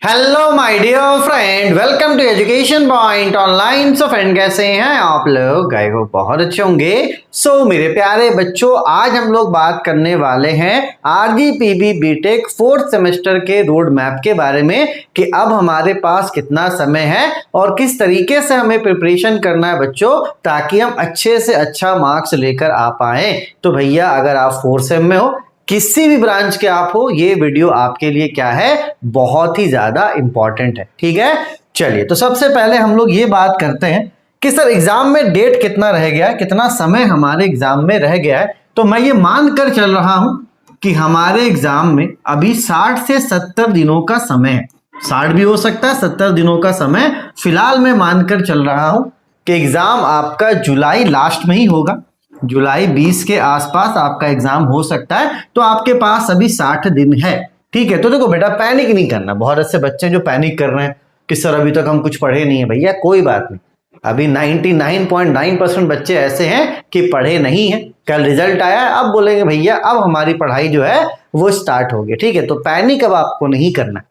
Hello my dear friend, welcome to education point online. So friend, कैसे हैं आप लोग? आई होप बहुत अच्छे होंगे। सो मेरे प्यारे बच्चों, आज हम लोग बात करने वाले हैं आरजीपीवी बीटेक फोर्थ सेमेस्टर के रोड मैप के बारे में कि अब हमारे पास कितना समय है और किस तरीके से हमें प्रिपरेशन करना है बच्चों, ताकि हम अच्छे से अच्छा मार्क्स लेकर आ पाए। तो भैया, अगर आप फोर्थ सेम में हो, किसी भी ब्रांच के आप हो, ये वीडियो आपके लिए क्या है, बहुत ही ज्यादा इंपॉर्टेंट है। ठीक है, चलिए तो सबसे पहले हम लोग ये बात करते हैं कि सर एग्जाम में डेट कितना रह गया है, कितना समय हमारे एग्जाम में रह गया है। तो मैं ये मानकर चल रहा हूं कि हमारे एग्जाम में अभी 60 से 70 दिनों का समय है। 60 भी हो सकता है, 70 दिनों का समय फिलहाल मैं मानकर चल रहा हूं कि एग्जाम आपका जुलाई लास्ट में ही होगा। जुलाई 20 के आसपास आपका एग्जाम हो सकता है। तो आपके पास अभी 60 दिन है। ठीक है, तो देखो बेटा, पैनिक नहीं करना। बहुत ऐसे बच्चे जो पैनिक कर रहे हैं कि सर अभी तक हम कुछ पढ़े नहीं है। भैया कोई बात नहीं, अभी 99.9% बच्चे ऐसे हैं कि पढ़े नहीं है। कल रिजल्ट आया, अब बोलेंगे भैया अब हमारी पढ़ाई जो है वो स्टार्ट हो गई। ठीक है, तो पैनिक अब आपको नहीं करना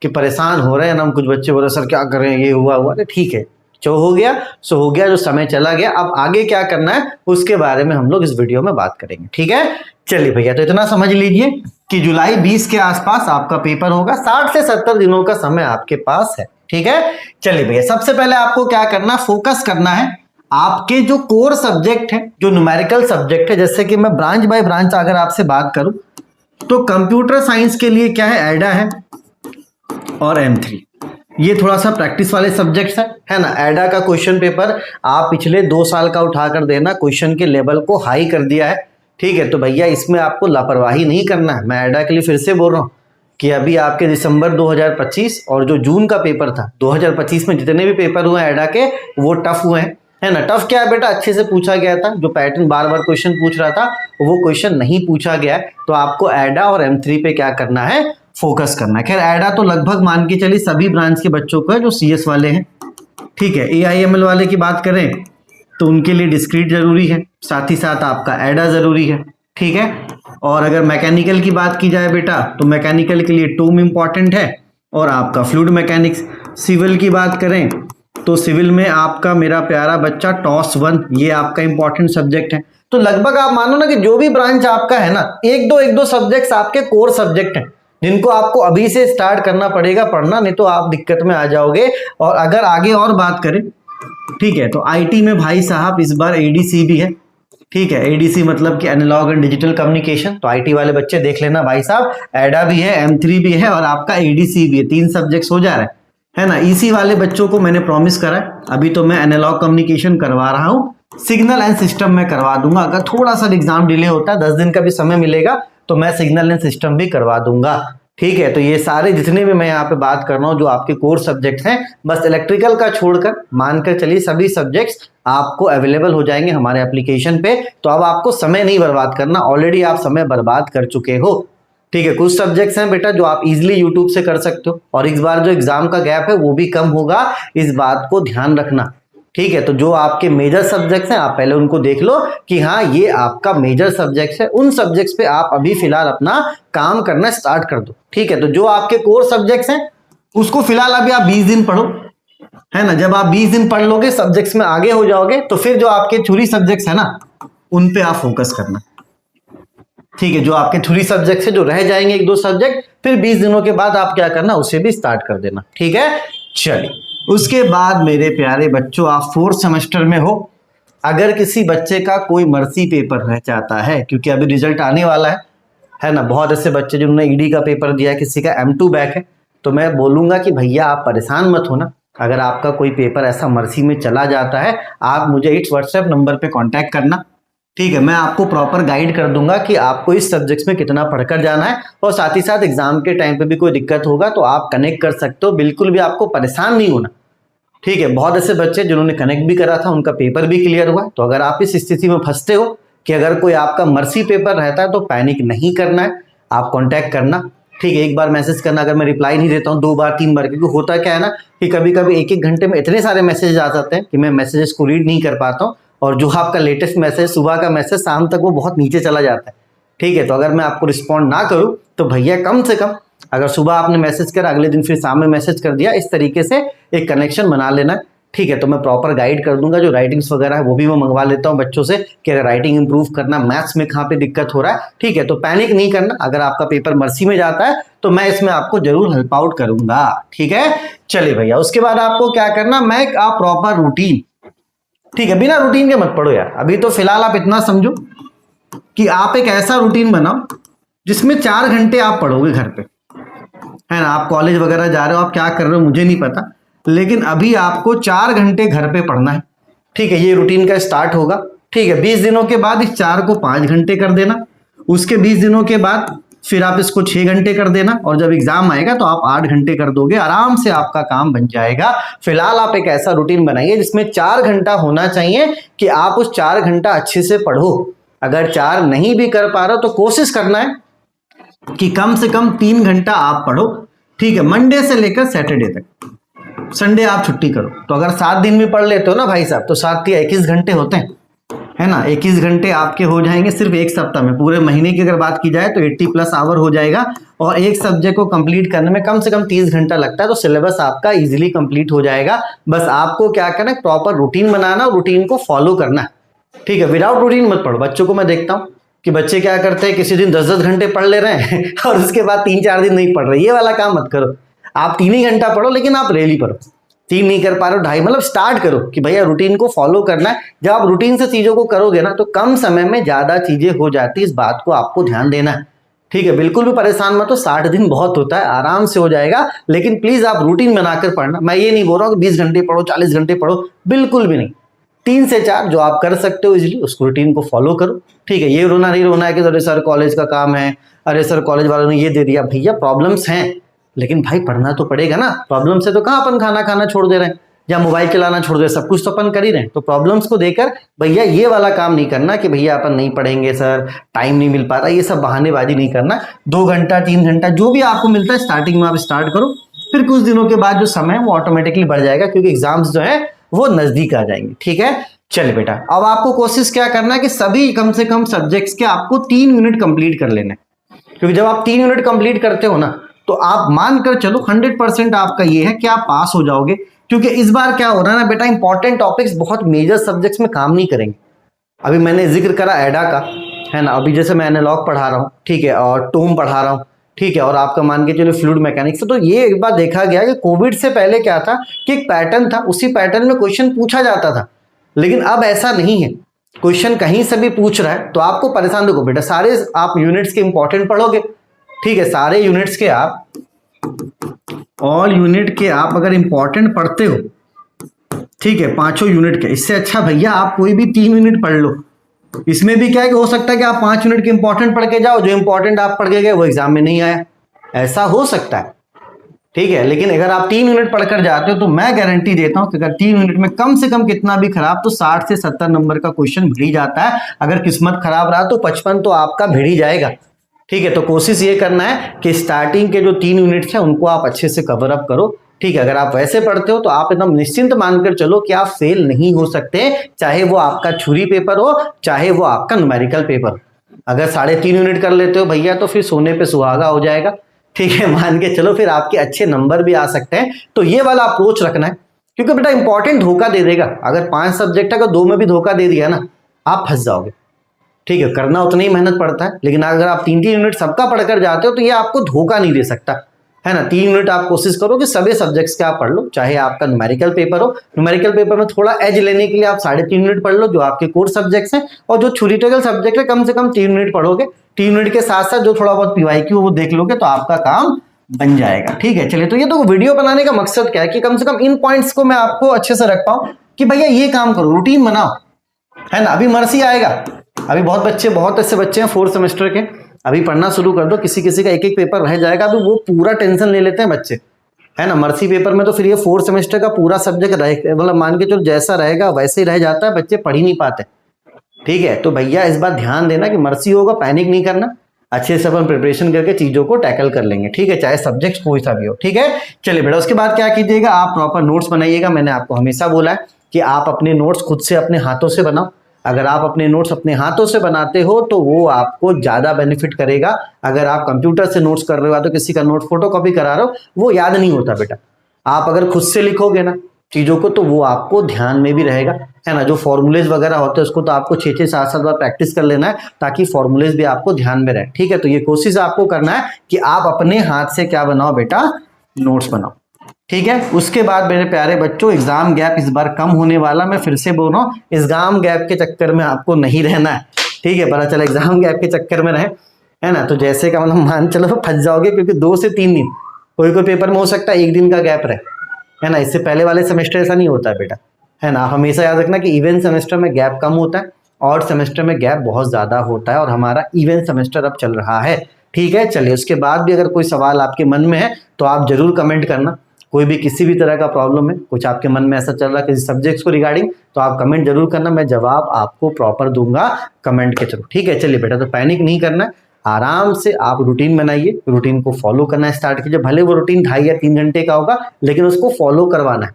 कि परेशान हो रहे हैं ना। हम कुछ बच्चे बोल रहे सर क्या करें, ये हुआ ठीक है, जो हो गया सो हो गया, जो समय चला गया। अब आगे क्या करना है उसके बारे में हम लोग इस वीडियो में बात करेंगे। ठीक है, चलिए भैया, तो इतना समझ लीजिए कि जुलाई 20 के आसपास आपका पेपर होगा। 60 से 70 दिनों का समय आपके पास है। ठीक है, चलिए भैया, सबसे पहले आपको क्या करना, फोकस करना है आपके जो कोर सब्जेक्ट है, जो न्यूमेरिकल सब्जेक्ट है। जैसे कि मैं ब्रांच बाय ब्रांच अगर आपसे बात करूं तो कंप्यूटर साइंस के लिए क्या है, एडा है और M3। ये थोड़ा सा प्रैक्टिस वाले सब्जेक्ट्स है ना। एडा का क्वेश्चन पेपर आप पिछले 2 साल का उठाकर देना, क्वेश्चन के लेवल को हाई कर दिया है। ठीक है, तो भैया इसमें आपको लापरवाही नहीं करना है। मैं एडा के लिए फिर से बोल रहा हूँ कि अभी आपके दिसंबर 2025 और जो जून का पेपर था 2025 में जितने भी पेपर हुए एडा के, वो टफ हुए हैं, है ना। टफ क्या है बेटा, अच्छे से पूछा गया था। जो पैटर्न बार बार क्वेश्चन पूछ रहा था वो क्वेश्चन नहीं पूछा गया है। तो आपको एडा और M3 पे क्या करना है, फोकस करना है। खैर एडा तो लगभग मान के चलिए सभी ब्रांच के बच्चों को है जो CS वाले हैं। ठीक है, AIML वाले की बात करें तो उनके लिए डिस्क्रीट जरूरी है, साथ ही साथ आपका एडा जरूरी है। ठीक है, और अगर मैकेनिकल की बात की जाए बेटा तो मैकेनिकल के लिए टूम इंपॉर्टेंट है और आपका फ्लूइड मैकेनिक्स। सिविल की बात करें तो सिविल में आपका मेरा प्यारा बच्चा टॉस 1, ये आपका इंपॉर्टेंट सब्जेक्ट है। तो लगभग आप मानो ना कि जो भी ब्रांच आपका है ना, एक दो सब्जेक्ट्स आपके कोर सब्जेक्ट हैं जिनको आपको अभी से स्टार्ट करना पड़ेगा पढ़ना, नहीं तो आप दिक्कत में आ जाओगे। और अगर आगे और बात करें, ठीक है, तो IT में भाई साहब इस बार ADC भी है। ठीक है, ADC मतलब कि एनालॉग एंड डिजिटल कम्युनिकेशन। तो IT वाले बच्चे देख लेना भाई साहब, एडा भी है, M3 भी है और आपका ADC भी है। 3 सब्जेक्ट्स हो जा रहे हैं, है ना। EC वाले बच्चों को मैंने प्रॉमिस करा है, अभी तो मैं एनालॉग कम्युनिकेशन करवा रहा हूँ, सिग्नल एंड सिस्टम में करवा दूंगा। अगर थोड़ा सा एग्जाम डिले होता है, 10 दिन का भी समय मिलेगा, तो मैं सिग्नल एंड सिस्टम भी करवा दूंगा। ठीक है, तो ये सारे जितने भी मैं यहाँ पे बात कर रहा हूँ जो आपके कोर सब्जेक्ट्स हैं, बस इलेक्ट्रिकल का छोड़कर मानकर चलिए सभी सब्जेक्ट्स आपको अवेलेबल हो जाएंगे हमारे एप्लीकेशन पे। तो अब आपको समय नहीं बर्बाद करना, ऑलरेडी आप समय बर्बाद कर चुके हो। ठीक है, कुछ सब्जेक्ट्स हैं बेटा जो आप इजीली यूट्यूब से कर सकते हो और इस बार जो एग्जाम का गैप है वो भी कम होगा, इस बात को ध्यान रखना। ठीक है, तो जो आपके मेजर सब्जेक्ट्स हैं आप पहले उनको देख लो कि हाँ ये आपका मेजर सब्जेक्ट्स है, उन सब्जेक्ट्स पे आप अभी फिलहाल अपना काम करना स्टार्ट कर दो। ठीक है, तो जो आपके कोर सब्जेक्ट्स हैं उसको फिलहाल अभी आप 20 दिन पढ़ो, है ना। जब आप 20 दिन पढ़ लोगे, सब्जेक्ट्स में आगे हो जाओगे, तो फिर जो आपके थ्योरी सब्जेक्ट्स है ना उन पे आप फोकस करना। ठीक है, जो आपके थ्योरी सब्जेक्ट्स है, जो रह जाएंगे 1-2 सब्जेक्ट, फिर 20 दिनों के बाद आप क्या करना, उसे भी स्टार्ट कर देना। ठीक है, चलिए उसके बाद मेरे प्यारे बच्चों, आप 4th सेमेस्टर में हो, अगर किसी बच्चे का कोई मर्सी पेपर रह जाता है, क्योंकि अभी रिजल्ट आने वाला है ना। बहुत ऐसे बच्चे जिन्होंने ED का पेपर दिया, किसी का M2 बैक है, तो मैं बोलूंगा कि भैया आप परेशान मत होना। अगर आपका कोई पेपर ऐसा मर्सी में चला जाता है, आप मुझे इस WhatsApp नंबर पे कांटेक्ट करना। ठीक है, मैं आपको प्रॉपर गाइड कर दूंगा कि आपको इस सब्जेक्ट्स में कितना पढ़कर जाना है, और साथ ही साथ एग्जाम के टाइम पे भी कोई दिक्कत होगा तो आप कनेक्ट कर सकते हो, बिल्कुल भी आपको परेशान नहीं होना। ठीक है, बहुत ऐसे बच्चे जिन्होंने कनेक्ट भी करा था उनका पेपर भी क्लियर हुआ। तो अगर आप इस स्थिति में फंसते हो कि अगर कोई आपका मर्सी पेपर रहता है तो पैनिक नहीं करना है, आप कांटेक्ट करना। ठीक है, एक बार मैसेज करना, अगर मैं रिप्लाई नहीं देता हूँ 2 बार 3 बार, क्योंकि होता क्या है ना कि कभी कभी 1-1 घंटे में इतने सारे मैसेज आ जाते हैं कि मैं मैसेजेस को रीड नहीं कर पाता हूँ, और जो आपका लेटेस्ट मैसेज सुबह का मैसेज शाम तक वो बहुत नीचे चला जाता है। ठीक है, तो अगर मैं आपको रिस्पॉन्ड ना करूँ तो भैया कम से कम अगर सुबह आपने मैसेज करा, अगले दिन फिर शाम में मैसेज कर दिया, इस तरीके से एक कनेक्शन बना लेना है। ठीक है, तो मैं प्रॉपर गाइड कर दूंगा। जो राइटिंग्स वगैरह है वो भी मैं मंगवा लेता हूँ बच्चों से कि अगर राइटिंग इंप्रूव करना, मैथ्स में कहाँ पे दिक्कत हो रहा है, ठीक है, तो पैनिक नहीं करना। अगर आपका पेपर मर्सी में जाता है तो मैं इसमें आपको जरूर हेल्प आउट करूंगा। ठीक है, चलिए भैया, उसके बाद आपको क्या करना, मैं आप प्रॉपर रूटीन, ठीक है, बिना रूटीन के मत पढ़ो यार। अभी तो फिलहाल आप इतना समझो कि आप एक ऐसा रूटीन बनाओ जिसमें 4 घंटे आप पढ़ोगे घर पे, है ना। आप कॉलेज वगैरह जा रहे हो, आप क्या कर रहे हो मुझे नहीं पता, लेकिन अभी आपको 4 घंटे घर पे पढ़ना है। ठीक है, ये रूटीन का स्टार्ट होगा। ठीक है, 20 दिनों के बाद इस 4 को 5 घंटे कर देना। उसके 20 दिनों के बाद फिर आप इसको 6 घंटे कर देना, और जब एग्जाम आएगा तो आप 8 घंटे कर दोगे, आराम से आपका काम बन जाएगा। फिलहाल आप एक ऐसा रूटीन बनाइए जिसमें 4 घंटा होना चाहिए कि आप उस 4 घंटा अच्छे से पढ़ो। अगर 4 नहीं भी कर पा रहे हो तो कोशिश करना है कि कम से कम 3 घंटा आप पढ़ो। ठीक है, मंडे से लेकर सैटरडे तक, संडे आप छुट्टी करो। तो अगर 7 दिन भी पढ़ लेते हो ना भाई साहब, तो 7 या 21 घंटे होते हैं, है ना। 21 घंटे आपके हो जाएंगे सिर्फ एक सप्ताह में। पूरे महीने की अगर बात की जाए तो 80+ आवर हो जाएगा, और एक सब्जेक्ट को कंप्लीट करने में कम से कम 30 घंटा लगता है। तो सिलेबस आपका इजीली कंप्लीट हो जाएगा। बस आपको क्या करना है, प्रॉपर रूटीन बनाना, रूटीन को फॉलो करना है। ठीक है, विदाउट रूटीन मत पढ़ो। बच्चों को मैं देखता हूँ कि बच्चे क्या करते हैं, किसी दिन 10-10 घंटे पढ़ ले रहे हैं और उसके बाद 3-4 दिन नहीं पढ़ रहे। ये वाला काम मत करो। आप 3 ही घंटा पढ़ो, लेकिन आप रेली पढ़ो। 3 नहीं कर पा रहे हो, 2.5, मतलब स्टार्ट करो कि भैया रूटीन को फॉलो करना है। जब आप रूटीन से चीजों को करोगे ना, तो कम समय में ज्यादा चीजें हो जाती है। इस बात को आपको ध्यान देना है। ठीक है, बिल्कुल भी परेशान मत हो। 60 दिन बहुत होता है, आराम से हो जाएगा। लेकिन प्लीज आप रूटीन बनाकर पढ़ना। मैं ये नहीं बोल रहा हूँ कि 20 घंटे पढ़ो, 40 घंटे पढ़ो, बिल्कुल भी नहीं। 3 से 4 जो आप कर सकते हो इजीली, उस रूटीन को फॉलो करो। ठीक है, ये रोना नहीं रोना है कि अरे सर कॉलेज का काम है, अरे सर कॉलेज वालों ने ये दे दिया। भैया प्रॉब्लम्स हैं, लेकिन भाई पढ़ना तो पड़ेगा ना। प्रॉब्लम से तो कहाँ अपन खाना खाना छोड़ दे रहे हैं या मोबाइल चलाना छोड़ दे, सब कुछ तो अपन कर ही रहे हैं। तो प्रॉब्लम्स को देकर भैया ये वाला काम नहीं करना कि भैया अपन नहीं पढ़ेंगे सर, टाइम नहीं मिल पाता, ये सब बहानेबाजी नहीं करना। 2 घंटा 3 घंटा जो भी आपको मिलता है स्टार्टिंग में आप स्टार्ट करो, फिर कुछ दिनों के बाद जो समय है वो ऑटोमेटिकली बढ़ जाएगा, क्योंकि एग्जाम्स जो है वो नजदीक आ जाएंगे। ठीक है, चलिए बेटा, अब आपको कोशिश क्या करना है कि सभी कम से कम सब्जेक्ट्स के आपको 3 यूनिट कंप्लीट कर लेना है। क्योंकि जब आप 3 यूनिट कंप्लीट करते हो ना, तो आप मानकर चलो 100% आपका ये है कि आप पास हो जाओगे। क्योंकि इस बार क्या हो रहा है ना बेटा, इंपॉर्टेंट टॉपिक्स बहुत मेजर सब्जेक्ट्स में काम नहीं करेंगे। अभी मैंने जिक्र करा एडा का, है ना। अभी जैसे मैं एनालॉग पढ़ा रहा हूँ, ठीक है, और टोम पढ़ा रहा हूँ, ठीक है, और आपका मान के चलो फ्लूइड मैकेनिक्स। तो ये एक बार देखा गया कि कोविड से पहले क्या था कि एक पैटर्न था, उसी पैटर्न में क्वेश्चन पूछा जाता था। लेकिन अब ऐसा नहीं है, क्वेश्चन कहीं से भी पूछ रहा है तो आपको परेशान। देखो बेटा, सारे आप यूनिट्स के इंपॉर्टेंट पढ़ोगे, ठीक है, सारे यूनिट्स के आप, ऑल यूनिट के आप अगर इंपॉर्टेंट पढ़ते हो, ठीक है, 5 यूनिट के, इससे अच्छा भैया आप कोई भी 3 यूनिट पढ़ लो। इसमें भी क्या है कि हो सकता है कि आप 5 यूनिट के इंपॉर्टेंट पढ़ के जाओ, जो इंपॉर्टेंट आप पढ़ के गए वो एग्जाम में नहीं आया, ऐसा हो सकता है। ठीक है, लेकिन अगर आप 3 यूनिट पढ़कर जाते हो तो मैं गारंटी देता हूं कि अगर 3 यूनिट में कम से कम कितना भी खराब तो 60 से 70 नंबर का क्वेश्चन भिड़ ही जाता है। अगर किस्मत खराब रहा तो 55 तो आपका भिड़ ही जाएगा। ठीक है, तो कोशिश ये करना है कि स्टार्टिंग के जो 3 यूनिट्स हैं उनको आप अच्छे से कवर अप करो। ठीक है, अगर आप वैसे पढ़ते हो तो आप एकदम निश्चिंत मानकर चलो कि आप फेल नहीं हो सकते, चाहे वो आपका थ्योरी पेपर हो, चाहे वो आपका न्यूमेरिकल पेपर। अगर 3.5 यूनिट कर लेते हो भैया तो फिर सोने पे सुहागा हो जाएगा। ठीक है, मान के चलो फिर आपके अच्छे नंबर भी आ सकते हैं। तो ये वाला अप्रोच रखना है, क्योंकि बेटा इंपॉर्टेंट धोखा दे देगा। अगर 5 सब्जेक्ट है तो 2 में भी धोखा दे दिया ना, आप फंस जाओगे। ठीक है, करना उतना ही मेहनत पड़ता है, लेकिन अगर आप 3-3 यूनिट सबका पढ़कर जाते हो तो ये आपको धोखा नहीं दे सकता, है ना। 3 यूनिट आप कोशिश करो कि सभी सब्जेक्ट्स के आप पढ़ लो, चाहे आपका न्यूमेरिकल पेपर हो। न्यूमेरिकल पेपर में थोड़ा एज लेने के लिए आप 3.5 यूनिट पढ़ लो जो आपके कोर सब्जेक्ट्स हैं, और जो थ्योरेटिकल सब्जेक्ट है कम से कम 3 यूनिट पढ़ोगे। 3 यूनिट के साथ साथ जो थोड़ा बहुत पीवाईक्यू वो देख लोगे तो आपका काम बन जाएगा। ठीक है, चलिए, तो ये तो वीडियो बनाने का मकसद क्या है कि कम से कम इन पॉइंट्स को मैं आपको अच्छे से रख पाऊं कि भैया ये काम करो, रूटीन बनाओ, है ना। अभी मर्सी आएगा, अभी बहुत ऐसे बच्चे हैं 4th सेमेस्टर के, अभी पढ़ना शुरू कर दो। किसी किसी का एक पेपर रह जाएगा, अभी वो पूरा टेंशन ले लेते हैं बच्चे, है ना। मर्सी पेपर में तो फिर ये 4th सेमेस्टर का पूरा सब्जेक्ट रहे, मतलब मान के चलो जैसा रहेगा वैसे ही रह जाता है, बच्चे पढ़ ही नहीं पाते। ठीक है, तो भैया इस बार ध्यान देना कि मर्सी होगा, पैनिक नहीं करना, अच्छे से अपन प्रिपरेशन करके चीजों को टैकल कर लेंगे। ठीक है, चाहे सब्जेक्ट कोई सा भी हो। ठीक है, चलिए बेटा, उसके बाद क्या कीजिएगा, आप प्रॉपर नोट्स बनाइएगा। मैंने आपको हमेशा बोला है कि आप अपने नोट्स खुद से अपने हाथों से बनाओ। अगर आप अपने नोट्स अपने हाथों से बनाते हो तो वो आपको ज़्यादा बेनिफिट करेगा। अगर आप कंप्यूटर से नोट्स कर रहे हो तो किसी का नोट फोटोकॉपी करा रहे हो, वो याद नहीं होता बेटा। आप अगर खुद से लिखोगे ना चीज़ों को तो वो आपको ध्यान में भी रहेगा, है ना। जो फॉर्मूलेज वगैरह होते हैं उसको तो आपको 6-6 7-7 बार प्रैक्टिस कर लेना है ताकि फॉर्मूलेज भी आपको ध्यान में रहे, ठीक है। तो ये कोशिश आपको करना है कि आप अपने हाथ से क्या बनाओ बेटा, नोट्स बनाओ, ठीक है। उसके बाद मेरे प्यारे बच्चों, एग्जाम गैप इस बार कम होने वाला, मैं फिर से बोल रहा हूँ, एग्जाम गैप के चक्कर में आपको नहीं रहना है, ठीक है। पता चला एग्जाम गैप के चक्कर में रहे, है ना, तो जैसे का मतलब मान चलो फंस जाओगे, क्योंकि 2 से 3 दिन कोई कोई पेपर में हो सकता है 1 दिन का गैप रहे, है ना। इससे पहले वाले सेमेस्टर ऐसा नहीं होता है बेटा, है ना। हमेशा याद रखना कि इवेंट सेमेस्टर में गैप कम होता है और सेमेस्टर में गैप बहुत ज़्यादा होता है, और हमारा इवेंट सेमेस्टर अब चल रहा है, ठीक है। चलिए, उसके बाद भी अगर कोई सवाल आपके मन में है तो आप जरूर कमेंट करना। कोई भी किसी भी तरह का प्रॉब्लम है, कुछ आपके मन में ऐसा चल रहा है किसी सब्जेक्ट्स को रिगार्डिंग, तो आप कमेंट जरूर करना, मैं जवाब आपको प्रॉपर दूंगा कमेंट के थ्रू, ठीक है। चलिए बेटा, तो पैनिक नहीं करना है, आराम से आप रूटीन बनाइए, रूटीन को फॉलो करना स्टार्ट कीजिए। भले वो रूटीन 2.5 या 3 घंटे का होगा, लेकिन उसको फॉलो करवाना है,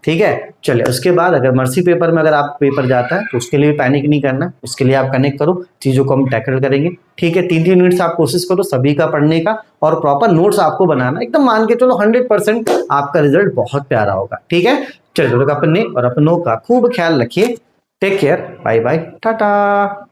ठीक है। चलिए, उसके बाद अगर मर्सी पेपर में अगर आप पेपर जाता है तो उसके लिए पैनिक नहीं करना, उसके लिए आप कनेक्ट करो, चीज़ों को हम टैकल करेंगे, ठीक है। 3-3 मिनट्स आप कोशिश करो सभी का पढ़ने का, और प्रॉपर नोट्स आपको बनाना, एकदम मान के चलो 100% आपका रिजल्ट बहुत प्यारा होगा, ठीक है। चलिए, तो अपने और अपनों का खूब ख्याल रखिए। Take care, bye bye, Tata.